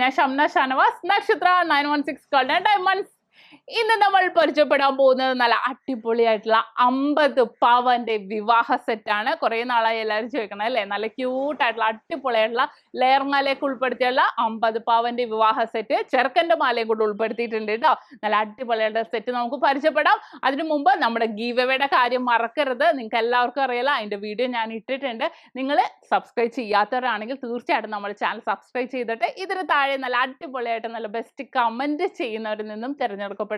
ഞാൻ ഷംന ഷാനവാസ്, നക്ഷത്ര 916 golden diamonds. ഇന്ന് നമ്മൾ പരിചയപ്പെടാൻ പോകുന്നത് നല്ല അടിപൊളിയായിട്ടുള്ള 50 പവന്റെ വിവാഹ സെറ്റാണ്. കുറെ നാളായി എല്ലാവരും ചോദിക്കണം അല്ലേ, നല്ല ക്യൂട്ടായിട്ടുള്ള അടിപൊളിയായിട്ടുള്ള ലെയർ മാലയൊക്കെ ഉൾപ്പെടുത്തിയുള്ള 50 പവന്റെ വിവാഹ സെറ്റ്. ചെറുക്കന്റെ മാലയും കൂടെ ഉൾപ്പെടുത്തിയിട്ടുണ്ട് കേട്ടോ. നല്ല അടിപൊളിയായിട്ടുള്ള സെറ്റ് നമുക്ക് പരിചയപ്പെടാം. അതിനു മുമ്പ് നമ്മുടെ ഗീവ് എവേയുടെ കാര്യം മറക്കരുത്. നിങ്ങൾക്ക് എല്ലാവർക്കും അറിയാലോ, അതിന്റെ വീഡിയോ ഞാൻ ഇട്ടിട്ടുണ്ട്. നിങ്ങൾ സബ്സ്ക്രൈബ് ചെയ്യാത്തവരാണെങ്കിൽ തീർച്ചയായിട്ടും നമ്മുടെ ചാനൽ സബ്സ്ക്രൈബ് ചെയ്തിട്ട് ഇതിന് താഴെ നല്ല അടിപൊളിയായിട്ട് നല്ല ബെസ്റ്റ് കമന്റ് ചെയ്യുന്നവരിൽ നിന്നും തിരഞ്ഞെടുക്കപ്പെടുന്ന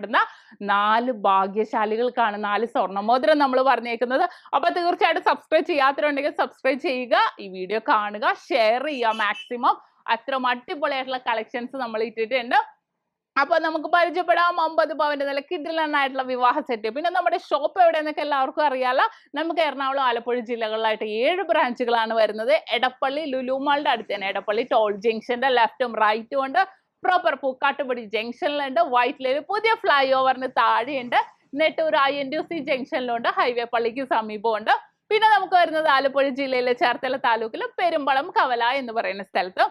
4 ഭാഗ്യശാലികൾക്കാണ് 4 സ്വർണ്ണമോതിരം നമ്മൾ പറഞ്ഞേക്കുന്നത്. അപ്പൊ തീർച്ചയായിട്ടും സബ്സ്ക്രൈബ് ചെയ്യാത്തവരുണ്ടെങ്കിൽ സബ്സ്ക്രൈബ് ചെയ്യുക, ഈ വീഡിയോ കാണുക, ഷെയർ ചെയ്യുക മാക്സിമം. അത്ര അടിപൊളിയായിട്ടുള്ള കളക്ഷൻസ് നമ്മൾ ഇട്ടിട്ടുണ്ട്. അപ്പൊ നമുക്ക് പരിചയപ്പെടാം 50 പവന്റെ നല്ല കിടിലനായിട്ടുള്ള വിവാഹ സെറ്റ്. പിന്നെ നമ്മുടെ ഷോപ്പ് എവിടെയെന്നൊക്കെ എല്ലാവർക്കും അറിയാലോ. നമുക്ക് എറണാകുളം, ആലപ്പുഴ ജില്ലകളിലായിട്ട് 7 ബ്രാഞ്ചുകളാണ് വരുന്നത്. എടപ്പള്ളി ലുലു മാളിന്റെ അടുത്ത് തന്നെ, എടപ്പള്ളി ടോൾ ജംഗ്ഷന്റെ ലെഫ്റ്റും റൈറ്റും ഉണ്ട്. പ്രോപ്പർ പൂക്കാട്ടുപടി ജംഗ്ഷനിലുണ്ട്. വൈറ്റിലയിൽ പുതിയ ഫ്ലൈ ഓവറിന് താഴെയുണ്ട്. നെട്ടൂർ INTUC ജംഗ്ഷനിലുണ്ട്. ഹൈവേ പള്ളിക്ക് സമീപമുണ്ട്. പിന്നെ നമുക്ക് വരുന്നത് ആലപ്പുഴ ജില്ലയിലെ ചേർത്തല താലൂക്കിലെ പെരുമ്പളം കവലയ എന്ന് പറയുന്ന സ്ഥലത്ത്.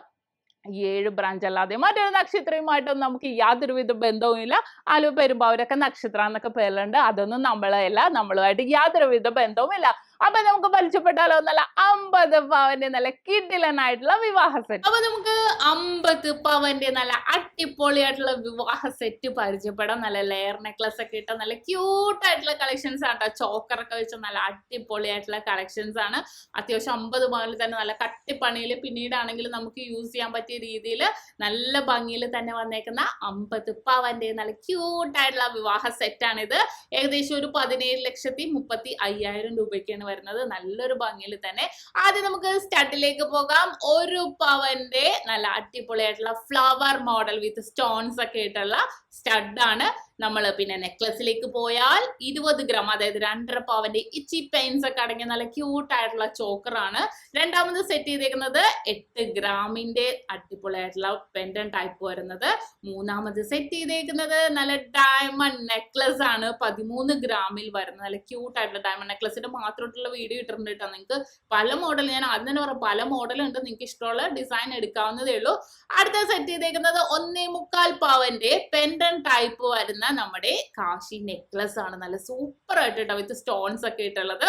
7 ബ്രാഞ്ച് അല്ലാതെ മറ്റൊരു നക്ഷത്രയുമായിട്ടൊന്നും നമുക്ക് യാതൊരുവിധ ബന്ധവുമില്ല. ആലുവ പെരുമ്പാവൂരൊക്കെ നക്ഷത്ര എന്നൊക്കെ പേരുണ്ട്. അതൊന്നും നമ്മളല്ല, നമ്മളുമായിട്ട് യാതൊരുവിധ ബന്ധവുമില്ല. അപ്പൊ നമുക്ക് പരിചയപ്പെട്ടാലോ നല്ല 50 പവന്റെ നല്ല കിടിലനായിട്ടുള്ള വിവാഹ സെറ്റ്. അപ്പൊ നമുക്ക് 50 പവന്റെ നല്ല അടിപൊളിയായിട്ടുള്ള വിവാഹ സെറ്റ് പരിചയപ്പെടാം. നല്ല ലെയർ നെക്ലസ് ഒക്കെ ഇട്ട നല്ല ക്യൂട്ടായിട്ടുള്ള കളക്ഷൻസ് ആണ് കേട്ടോ. ചോക്കറൊക്കെ വെച്ച നല്ല അടിപൊളിയായിട്ടുള്ള കളക്ഷൻസ് ആണ്. അത്യാവശ്യം 50 പവനിൽ തന്നെ നല്ല കട്ടിപ്പണിയിൽ പിന്നീടാണെങ്കിൽ നമുക്ക് യൂസ് ചെയ്യാൻ പറ്റിയ രീതിയിൽ നല്ല ഭംഗിയിൽ തന്നെ വന്നേക്കുന്ന 50 പവന്റെ നല്ല ക്യൂട്ടായിട്ടുള്ള വിവാഹ സെറ്റാണിത്. ഏകദേശം ഒരു 17,35,000 രൂപയ്ക്കാണ് വരുന്നത്. നല്ലൊരു ഭംഗിയിൽ തന്നെ. ആദ്യം നമുക്ക് സ്റ്റഡിലേക്ക് പോകാം. 1 പവന്റെ നല്ല അടിപൊളിയായിട്ടുള്ള ഫ്ലവർ മോഡൽ വിത്ത് സ്റ്റോൺസ് ഒക്കെ ആയിട്ടുള്ള സ്റ്റഡാണ് നമ്മൾ. പിന്നെ നെക്ലസിലേക്ക് പോയാൽ 20 ഗ്രാം, അതായത് 2.5 പവന്റെ ഇച്ചി പെയിൻസ് ഒക്കെ അടങ്ങിയ നല്ല ക്യൂട്ടായിട്ടുള്ള ചോക്കറാണ്. രണ്ടാമത് സെറ്റ് ചെയ്തേക്കുന്നത് 8 ഗ്രാമിന്റെ അടിപൊളിയായിട്ടുള്ള പെൻഡൻ ടൈപ്പ് വരുന്നത്. മൂന്നാമത് സെറ്റ് ചെയ്തേക്കുന്നത് നല്ല ഡയമണ്ട് നെക്ലസ് ആണ്. 13 ഗ്രാമിൽ വരുന്ന നല്ല ക്യൂട്ടായിട്ടുള്ള ഡയമണ്ട് നെക്ലസിന്റെ മാത്രമായിട്ടുള്ള വീഡിയോ ഇട്ടിട്ടുണ്ട് കേട്ടോ. നിങ്ങൾക്ക് പല മോഡൽ, ഞാൻ ആദ്യം തന്നെ പറയാം, പല മോഡൽ ഉണ്ട്. നിങ്ങൾക്ക് ഇഷ്ടമുള്ള ഡിസൈൻ എടുക്കാവുന്നതേ ഉള്ളൂ. അടുത്ത സെറ്റ് ചെയ്തേക്കുന്നത് 1.25 പവന്റെ പെൻഡൻ ടൈപ്പ് വരുന്ന നമ്മുടെ കാശി നെക്ലസ് ആണ്. നല്ല സൂപ്പർ ആയിട്ട് കേട്ടോ, വിത്ത് സ്റ്റോൺസ് ഒക്കെ ഇട്ടുള്ളത്.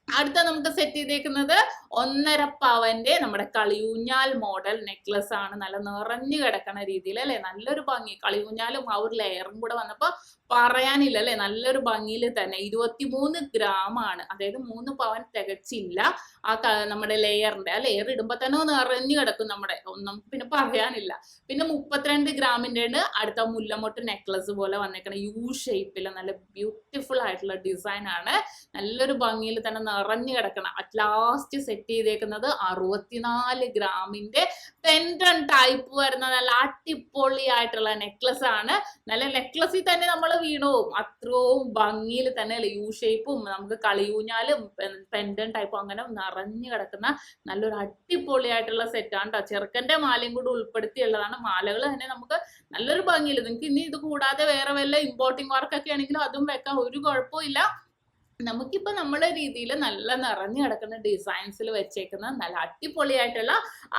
അടുത്ത നമുക്ക് സെറ്റ് ചെയ്തേക്കുന്നത് 1.5 പവന്റെ നമ്മുടെ കളിയൂഞ്ഞാൽ മോഡൽ നെക്ലസ് ആണ്. നല്ല നിറഞ്ഞു കിടക്കണ രീതിയിൽ അല്ലെ, നല്ലൊരു ഭംഗി. കളിയൂഞ്ഞാലും ആ ഒരു ലെയറും കൂടെ വന്നപ്പോ പറയാനില്ല അല്ലെ, നല്ലൊരു ഭംഗിയിൽ തന്നെ. 23 ഗ്രാം ആണ്, അതായത് 3 പവൻ തികച്ചില്ല. ആ നമ്മുടെ ലെയറിന്റെ ആ ലെയർ ഇടുമ്പോ തന്നെ നിറഞ്ഞു കിടക്കും നമ്മുടെ, നമുക്ക് പിന്നെ പറയാനില്ല. പിന്നെ 32 ഗ്രാമിന്റെ അടുത്ത മുല്ലമൊട്ട് നെക്ലസ് പോലെ വന്നേക്കണ യു ഷേപ്പില് നല്ല ബ്യൂട്ടിഫുൾ ആയിട്ടുള്ള ഡിസൈൻ ആണ്. നല്ലൊരു ഭംഗിയിൽ തന്നെ നിറഞ്ഞു കിടക്കണം. അറ്റ് ലാസ്റ്റ് സെറ്റ് ചെയ്തേക്കുന്നത് 64 ഗ്രാമിന്റെ പെൻഡൻ ടൈപ്പ് വരുന്ന നല്ല അടിപൊളി ആയിട്ടുള്ള നെക്ലസ് ആണ്. നല്ല നെക്ലസിൽ തന്നെ നമ്മൾ വീണു, അത്രയും ഭംഗിയിൽ തന്നെ യു ഷേപ്പും നമുക്ക് കളിയൂഞ്ഞാലും പെൻഡൻ ടൈപ്പും അങ്ങനെ നിറഞ്ഞു കിടക്കുന്ന നല്ലൊരു അടിപൊളിയായിട്ടുള്ള സെറ്റാണ് കേട്ടോ. ചെറുക്കന്റെ മാലയും കൂടി ഉൾപ്പെടുത്തിയുള്ളതാണ്. മാലകൾ തന്നെ നമുക്ക് നല്ലൊരു ഭംഗിയിൽ, നിങ്ങൾക്ക് ഇനി ഇത് കൂടാതെ വേറെ വല്ല ഇമ്പോർട്ടിംഗ് വർക്കൊക്കെ ആണെങ്കിലും അതും വെക്കാം, ഒരു കുഴപ്പമില്ല. നമുക്കിപ്പോ നമ്മുടെ രീതിയിൽ നല്ല നിറഞ്ഞു കിടക്കുന്ന ഡിസൈൻസിൽ വെച്ചേക്കുന്ന നല്ല അടിപൊളിയായിട്ടുള്ള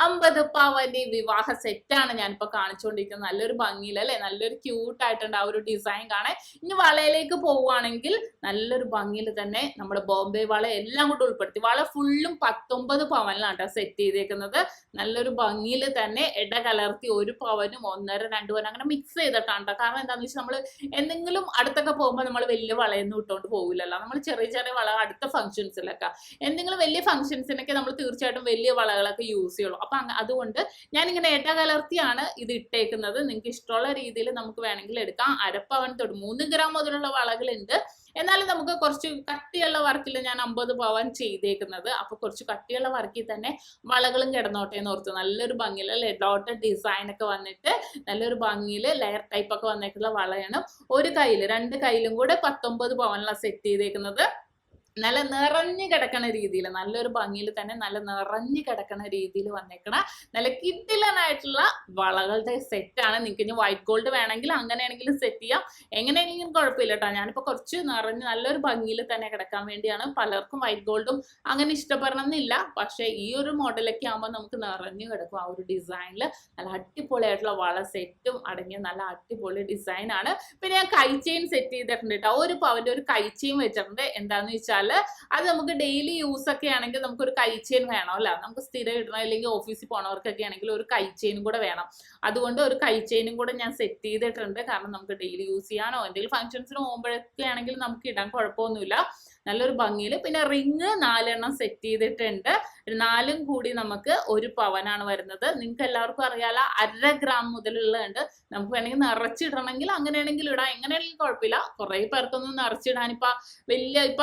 50 പവന്റെ വിവാഹ സെറ്റാണ് ഞാനിപ്പോ കാണിച്ചുകൊണ്ടിരിക്കുന്നത്. നല്ലൊരു ഭംഗിയിൽ അല്ലെ, നല്ലൊരു ക്യൂട്ട് ആയിട്ടുണ്ട് ആ ഒരു ഡിസൈൻ കാണാൻ. ഇനി വളയിലേക്ക് പോവുകയാണെങ്കിൽ നല്ലൊരു ഭംഗിയിൽ തന്നെ നമ്മുടെ ബോംബെ വള എല്ലാം കൂടെ ഉൾപ്പെടുത്തി. വള ഫുള്ളും 19 പവനിലാണ് സെറ്റ് ചെയ്തേക്കുന്നത്. നല്ലൊരു ഭംഗിയിൽ തന്നെ ഇട കലർത്തി 1 പവനും 1.5, 2 പവനും അങ്ങനെ മിക്സ് ചെയ്തിട്ടാണ്. കാരണം എന്താണെന്ന് വെച്ചാൽ നമ്മൾ എന്തെങ്കിലും അടുത്തൊക്കെ പോകുമ്പോൾ നമ്മൾ വലിയ വളയൊന്നും ഇട്ടുകൊണ്ട് പോകില്ലല്ലോ. നമ്മൾ ചെറിയ ചെറിയ വള അടുത്ത ഫംഗ്ഷൻസിലൊക്കെ, എന്തെങ്കിലും വലിയ ഫംഗ്ഷൻസിനൊക്കെ നമ്മൾ തീർച്ചയായിട്ടും വലിയ വളകളൊക്കെ യൂസ് ചെയ്യുള്ളൂ. അപ്പൊ അതുകൊണ്ട് ഞാനിങ്ങനെ ഇട കലർത്തിയാണ് ഇത് ഇട്ടേക്കുന്നത്. നിങ്ങൾക്ക് ഇഷ്ടമുള്ള രീതിയിൽ നമുക്ക് വേണമെങ്കിൽ എടുക്കാം. 1/2 പവൻ തൊട്ട് 3 ഗ്രാം മുതലുള്ള വളകളുണ്ട്. എന്നാലും നമുക്ക് കുറച്ച് കട്ടിയുള്ള വർക്കിൽ ഞാൻ 50 പവൻ ചെയ്തേക്കുന്നത്. അപ്പൊ കുറച്ച് കട്ടിയുള്ള വർക്കിൽ തന്നെ വളകളും കിടന്നോട്ടെ എന്ന് ഓർത്തു. നല്ലൊരു ഭംഗിയിൽ അല്ലെ, ഡോട്ട് ഡിസൈൻ ഒക്കെ വന്നിട്ട് നല്ലൊരു ഭംഗിയിൽ ലെയർ ടൈപ്പ് ഒക്കെ വന്നിട്ടുള്ള വളയാണ്. ഒരു കയ്യിൽ 2 കയ്യിലും കൂടെ 19 പവനിലാണ് സെറ്റ് ചെയ്തേക്കുന്നത്. നല്ല നിറഞ്ഞു കിടക്കണ രീതിയിൽ, നല്ലൊരു ഭംഗിയിൽ തന്നെ നല്ല നിറഞ്ഞു കിടക്കണ രീതിയിൽ വന്നേക്കണ നല്ല കിഡിലനായിട്ടുള്ള വളകളുടെ സെറ്റാണ്. നിങ്ങൾക്ക് ഇനി വൈറ്റ് ഗോൾഡ് വേണമെങ്കിൽ അങ്ങനെയാണെങ്കിലും സെറ്റ് ചെയ്യാം, എങ്ങനെയാണെങ്കിലും കുഴപ്പമില്ല കേട്ടോ. ഞാനിപ്പോൾ കുറച്ച് നിറഞ്ഞ് നല്ലൊരു ഭംഗിയിൽ തന്നെ കിടക്കാൻ വേണ്ടിയാണ്. പലർക്കും വൈറ്റ് ഗോൾഡും അങ്ങനെ ഇഷ്ടപ്പെടണമെന്നില്ല, പക്ഷേ ഈ ഒരു മോഡലൊക്കെ ആകുമ്പോൾ നമുക്ക് നിറഞ്ഞു കിടക്കും. ആ ഒരു ഡിസൈനിൽ നല്ല അടിപൊളിയായിട്ടുള്ള വള സെറ്റും അടങ്ങിയ നല്ല അടിപൊളി ഡിസൈനാണ്. പിന്നെ ഞാൻ കൈ ചെയിൻ സെറ്റ് ചെയ്തിട്ടുണ്ട് കേട്ടോ. 1 പവന്റെ ഒരു കൈ ചെയിൻ വെച്ചിട്ടുണ്ട്. എന്താണെന്ന് വെച്ചാൽ അത് നമുക്ക് ഡെയിലി യൂസ് ഒക്കെ ആണെങ്കിൽ നമുക്ക് ഒരു കൈ ചെയിൻ വേണം അല്ല, നമുക്ക് സ്ഥിരം ഇടണം, അല്ലെങ്കിൽ ഓഫീസിൽ പോണവർക്കൊക്കെ ആണെങ്കിൽ ഒരു കൈ ചെയിനും കൂടെ വേണം. അതുകൊണ്ട് ഒരു കൈ ചെയിനും കൂടെ ഞാൻ സെറ്റ് ചെയ്തിട്ടുണ്ട്. കാരണം നമുക്ക് ഡെയിലി യൂസ് ചെയ്യാനോ എന്തെങ്കിലും ഫംഗ്ഷൻസിന് പോകുമ്പോഴൊക്കെ ആണെങ്കിൽ നമുക്ക് ഇടാൻ കുഴപ്പമൊന്നുമില്ല, നല്ലൊരു ഭംഗിയിൽ. പിന്നെ റിങ് 4 എണ്ണം സെറ്റ് ചെയ്തിട്ടുണ്ട്. 4ഉം കൂടി നമുക്ക് 1 പവനാണ് വരുന്നത്. നിങ്ങൾക്ക് എല്ലാവർക്കും അറിയാലോ 1/2 ഗ്രാം മുതലുള്ളതുണ്ട്. നമുക്ക് വേണമെങ്കിൽ നിറച്ചിടണമെങ്കിൽ അങ്ങനെയാണെങ്കിൽ ഇടാം, എങ്ങനെയാണെങ്കിലും കുഴപ്പമില്ല. കുറെ പേർക്കൊന്നും നിറച്ചിടാൻ ഇപ്പൊ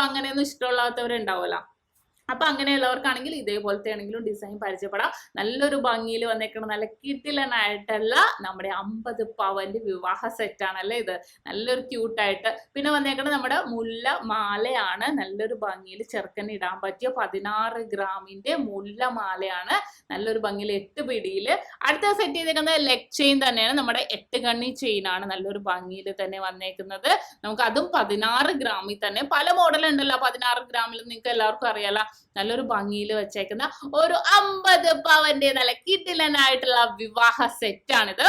അങ്ങനെയൊന്നും ഇഷ്ടമുള്ളവരുണ്ടാവുമല്ലോ. അപ്പൊ അങ്ങനെയുള്ളവർക്കാണെങ്കിൽ ഇതേപോലത്തെ ആണെങ്കിലും ഡിസൈൻ പരിചയപ്പെടാം. നല്ലൊരു ഭംഗിയിൽ വന്നേക്കണം, നല്ല കിടിലനായിട്ടുള്ള നമ്മുടെ 50 പവന്റെ വിവാഹ സെറ്റാണല്ലേ ഇത്. നല്ലൊരു ക്യൂട്ടായിട്ട് പിന്നെ വന്നേക്കണം നമ്മുടെ മുല്ല മാലയാണ്. നല്ലൊരു ഭംഗിയിൽ ചെറുക്കൻ ഇടാൻ പറ്റിയ 16 ഗ്രാമിന്റെ മുല്ല മാലയാണ്. നല്ലൊരു ഭംഗിയിൽ 8 പിടിയിൽ. അടുത്ത സെറ്റ് ചെയ്തേക്കുന്നത് ലെഗ് ചെയിൻ തന്നെയാണ്, നമ്മുടെ 8 കണ്ണി ചെയിൻ ആണ്. നല്ലൊരു ഭംഗിയിൽ തന്നെ വന്നേക്കുന്നത്. നമുക്ക് അതും 16 ഗ്രാമിൽ തന്നെ. പല മോഡൽ ഉണ്ടല്ലോ 16 ഗ്രാമിൽ, നിങ്ങൾക്ക് എല്ലാവർക്കും അറിയാലോ. നല്ലൊരു ഭംഗിയിൽ വെച്ചേക്കുന്ന ഒരു 50 പവന്റെ നല്ല കിടിലനായിട്ടുള്ള വിവാഹ സെറ്റാണിത്.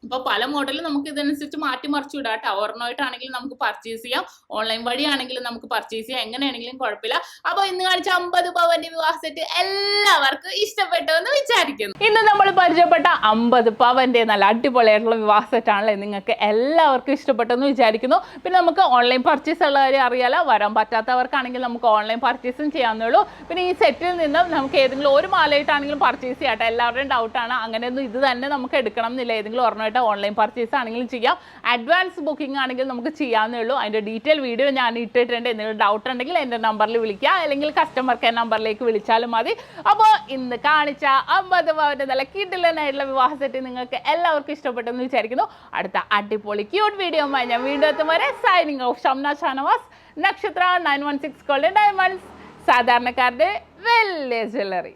അപ്പൊ പല മോഡലും നമുക്ക് ഇതനുസരിച്ച് മാറ്റി മറിച്ചു വിടാം കേട്ടോ. ഓർണമായിട്ടാണെങ്കിലും നമുക്ക് പർച്ചേസ് ചെയ്യാം, ഓൺലൈൻ വഴിയാണെങ്കിലും നമുക്ക് പർച്ചേസ് ചെയ്യാം, എങ്ങനെയാണെങ്കിലും കുഴപ്പമില്ല. അപ്പൊ ഇന്ന് കാണിച്ച 50 പവന്റെ വിവാഹ സെറ്റ് എല്ലാവർക്കും ഇഷ്ടപ്പെട്ടു എന്ന് വിചാരിക്കുന്നു. ഇന്ന് നമ്മൾ പരിചയപ്പെട്ട 50 പവന്റെ നല്ല അടിപൊളിയായിട്ടുള്ള വിവാഹ സെറ്റ് ആണല്ലേ, നിങ്ങൾക്ക് എല്ലാവർക്കും ഇഷ്ടപ്പെട്ടെന്ന് വിചാരിക്കുന്നു. പിന്നെ നമുക്ക് ഓൺലൈൻ പർച്ചേസ് ഉള്ള കാര്യം അറിയാലോ, വരാൻ പറ്റാത്തവർക്കാണെങ്കിൽ നമുക്ക് ഓൺലൈൻ പർച്ചേസും ചെയ്യാവുന്നേ ഉള്ളൂ. പിന്നെ ഈ സെറ്റിൽ നിന്നും നമുക്ക് ഏതെങ്കിലും ഒരു മാലയായിട്ടാണെങ്കിലും പർച്ചേസ് ചെയ്യാം കേട്ടോ. എല്ലാവരുടെയും ഡൗട്ടാണ്, അങ്ങനെയൊന്നും ഇത് തന്നെ നമുക്ക് എടുക്കണം എന്നില്ല, ഏതെങ്കിലും ഓർമ്മ ഓൺലൈൻ പർച്ചേസ് ആണെങ്കിലും ചെയ്യാം. അഡ്വാൻസ് ബുക്കിംഗ് ആണെങ്കിൽ നമുക്ക് ചെയ്യാവുന്നേ ഉള്ളൂ. അതിന്റെ ഡീറ്റെയിൽ വീഡിയോ ഞാൻ ഇട്ടിട്ടുണ്ട്. എന്തെങ്കിലും ഡൗട്ട് ഉണ്ടെങ്കിൽ എൻ്റെ നമ്പറിൽ വിളിക്കുക, അല്ലെങ്കിൽ കസ്റ്റമർ കെയർ നമ്പറിലേക്ക് വിളിച്ചാലും മതി. അപ്പോൾ ഇന്ന് കാണിച്ച 50 പവന്റെ നല്ല കിടിലനായിട്ടുള്ള വിവാഹ സെറ്റ് നിങ്ങൾക്ക് എല്ലാവർക്കും ഇഷ്ടപ്പെട്ടെന്ന് വിചാരിക്കുന്നു. അടുത്ത അടിപൊളി ക്യൂട്ട് വീഡിയോ ഞാൻ വീണ്ടും എത്തും വരെ സൈനിങ് ഓഫ്. ഷംന ഷാനവാസ്, നക്ഷത്ര 916 ഗോൾഡൻ ഡയമണ്ട്സ്, സാധാരണക്കാരുടെ വലിയ ജ്വല്ലറി.